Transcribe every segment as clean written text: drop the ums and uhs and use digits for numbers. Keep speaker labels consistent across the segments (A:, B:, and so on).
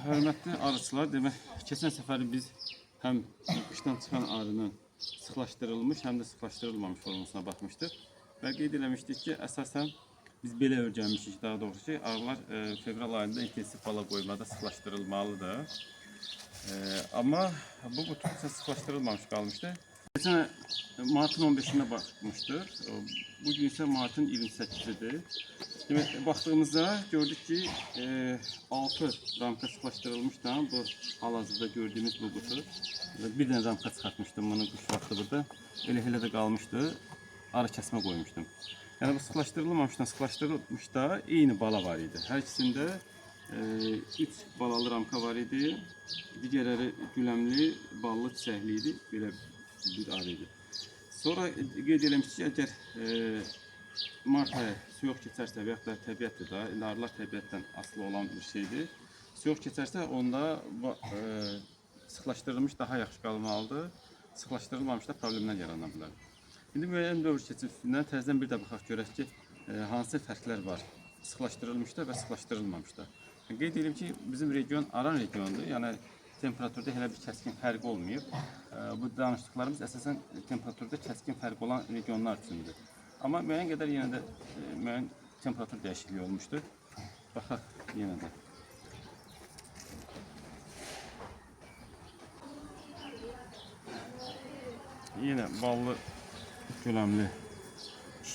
A: Hörmətli arıçılar, demək, keçən səfər biz həm qışdan çıxan arının sıxlaşdırılmış, həm də sıxlaşdırılmamış formasına baxmışdıq və qeyd eləmişdik ki, əsasən biz belə öyrənmişik, daha doğrusu ki, arılar fevral ayında intensiv bala qoymada sıxlaşdırılmalıdır. Amma bu qutu sıxlaşdırılmamış qalmışdı. Geçen Mart'ın 15'ine bakmıştık. Bugün ise Mart'ın 28'idir. Demek baktığımızda gördük ki 6 ramka sıklaştırılmıştı. Bu hal-hazırda gördüğümüz bu kutu. Bir tane ramka çıkartmıştım bunu kuş vakti burada. Elə de kalmıştı. Arı kesme koymuştum. Yani bu sıklaştırılmamışdan sıklaştırılmışda eyni bala var idi. Her ikisinde 3 balalı ramka var idi. Digərləri güləmli, ballı, çiçəkli idi. Belə bir arı idi. Sonra qeyd eləmişdik ki, əgər Mart ayı soyuq keçərsə və yaxud da təbiətdir da, arılar təbiətdən asılı olan bir şeydir. Soyuq keçərsə onda sıxlaşdırılmış daha yaxşı qalmalıdır. Sıxlaşdırılmamış da problemlər yarana bilər. İndi müəyyən dövr keçifindən təzədən bir də baxaq görək ki, hansı fərqlər var sıxlaşdırılmışda və sıxlaşdırılmamışda. Qeyd edelim ki, bizim region aran regiondur. Yəni temperaturda elə bir kəskin fərq olmayıb. Bu danışdıqlarımız əsasən temperaturda kəskin fərq olan regionlar üçündür. Amma müəyyən qədər yenə də müəyyən temperatur dəyişikliyi olmuşdur. Baxaq yenə də. Yenə ballı, güləmli,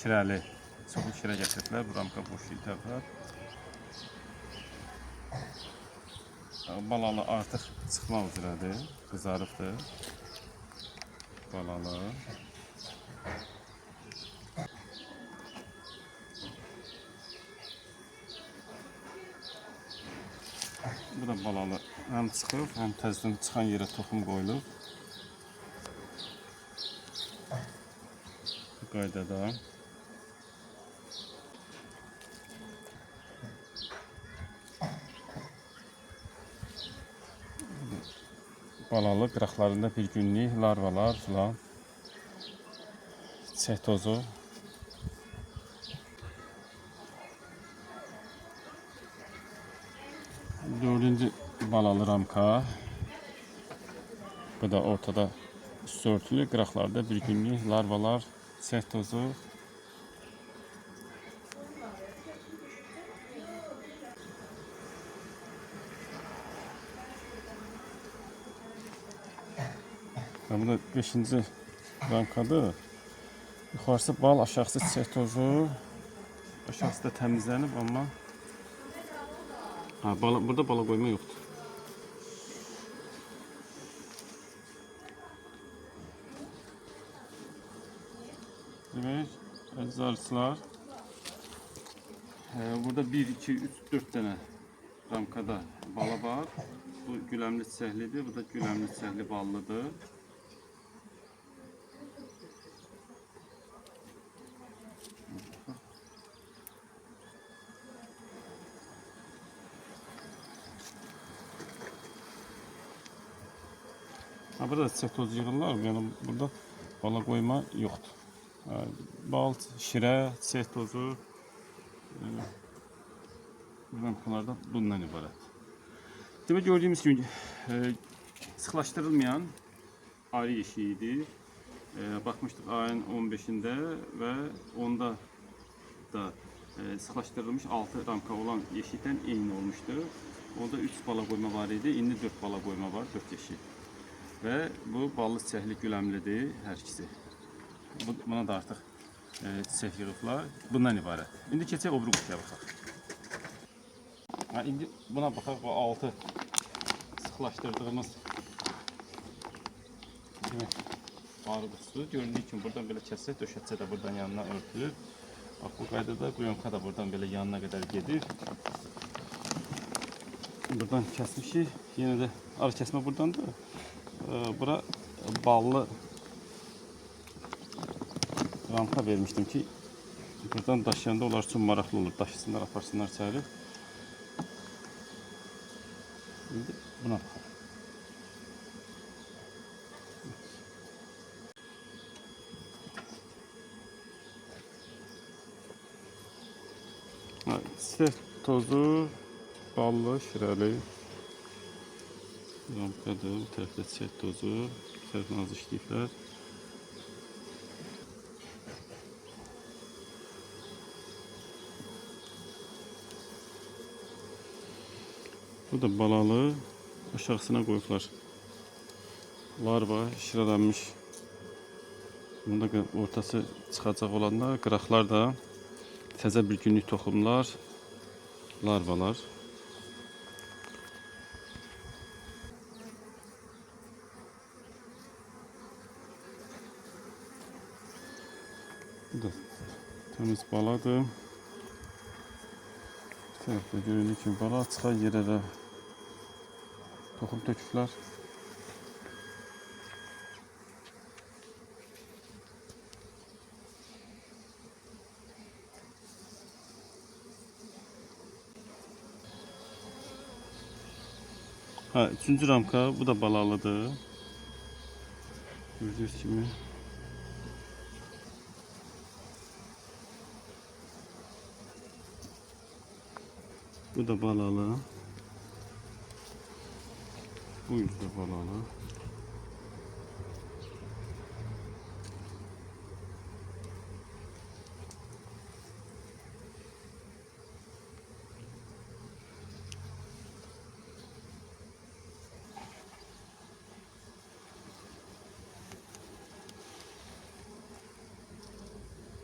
A: şirəli, çoxlu şirə gətirdilər. Bu ramka boş idi. Balalı artıq çıxmaq üzrədir, qızarıbdır. Balalı. Bu da balalı. Həm çıxıb, həm təzədən çıxan yerə toxum qoyulub. Bu qaydada. Balalı qıraqlarında bir günlük larvalar filan, çiçək tozu. Dördüncü balalı ramka. Bu da ortada üstü örtülü, qıraqlarda bir günlük larvalar, çiçək tozu. Bu da 5-ci ramkadır. Yuxarısı bal, aşağısı çiçək tozu. Aşağısı da təmizlənib, amma burada bala qoyma yoxdur. Demək, əziz arıçılar, burada 1, 2, 3, 4 dənə ramkada bala var. Bu güləmli çiçəklidir, bu da güləmli çiçəkli ballıdır. Burada çiçək tozu yığırlar, yəni burada bala qoyma yoxdur. Bal, şirə, çiçək tozu ramkalarda bundan ibarət. Demək gördüyümüz kimi sıxlaşdırılmayan arı yeşiyidir. Baxmışdıq ayın 15'ində və onda da sıxlaşdırılmış 6 ramka olan yeşikdən eyni olmuşdu. Onda 3 bala qoyma var idi, indi 4 bala qoyma var, 4 yeşik. Və bu ballı çiçəkli güləmlidir hər ikisi. Buna da artıq çiçək yığıblar. Bundan ibarət. İndi keçək o biri qutuya baxaq. İndi buna baxaq, bu 6 sıxlaşdırdığımız arı qutusu. Göründüyü kimi buradan belə kəssək, döşətsə də buradan yanına örtülür. Bax, bu qaydada quyonka da buradan belə yanına qədər gedir. Buradan kəsmişik. Yenə də arı kəsmə buradandır. Bura ballı ramka vermiştim ki buradan daşıyanda onlar üçün maraqlı olur. Daşısınlar, aparsınlar içəri. Şimdi buna bakalım. Çiçək tozu, ballı, şirəli. Ramkadır, bu tərəfdə çiçək tozu, bu tərəfdən az işləyiblər. Bu da balalı, aşağısına qoyublar. Larva, şiralanmış. Bunda ortası çıxacaq olanlar, qıraqlar da təzə bir günlük toxumlar, larvalar. Bu da təmiz baladır. Bir tərəfdə göründüyü kimi bala çıxan yerə də toxum töküblər. Ha, üçüncü ramka, bu da balalıdır. Gördüğünüz kimi. Bu da balalı. Bu da balalı.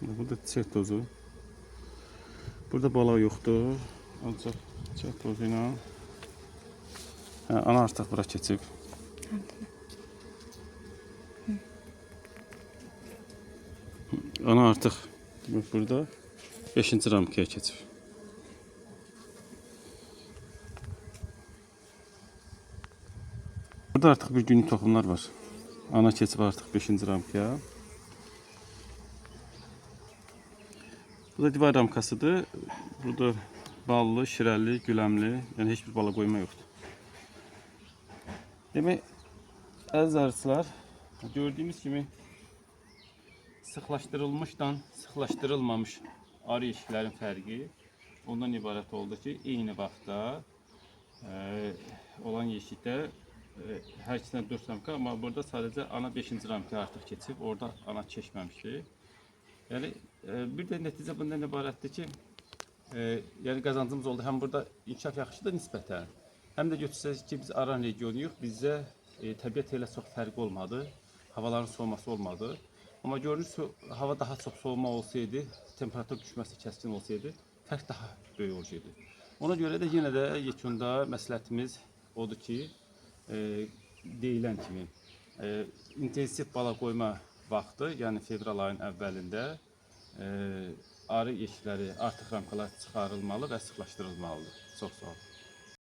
A: Bu da çiçək tozu. Burada bala yoxdur. Ancaq çiçək tozu ilə. Ana artıq bura keçib. Ana artıq burada 5-ci ramkaya keçib. Burada artıq bir günlük toxumlar var. Ana keçib artıq 5-ci ramkaya. Bu da divar ramkasıdır. Burada ballı, şirəlli, güləmli, yəni heç bir bala qoyma yoxdur. Demək, əziz arıçılar, gördüyünüz kimi sıxlaşdırılmışdan sıxlaşdırılmamış arı yeşiklərin fərqi ondan ibarət oldu ki, eyni vaxtda olan yeşikdə hər ikisindən 4 ramka, amma burada sadəcə ana 5-ci ramka artıq keçib, orada ana keçməmişdir. Yəni, bir də nəticə bundan ibarətdir ki, yəni qazancımız oldu. Həm burada inkişaf yaxşıdır nisbətən. Həm də götürsək ki, biz Aran regionuyuq, bizdə təbiət elə çox fərqi olmadı, havaların soğuması olmadı. Amma gördüyünüz hava daha çox soğuma olsaydı, temperatur düşməsi kəskin olsaydı, fərq daha böyük olacaqdı. Ona görə də yenə də yekunda məsləhətimiz odur ki, deyilən kimi intensiv bala qoyma vaxtı, yəni fevral ayının əvvəlində arı yeşikləri, artıq ramkalar çıxarılmalı və sıxlaşdırılmalıdır. Çox sağ olun.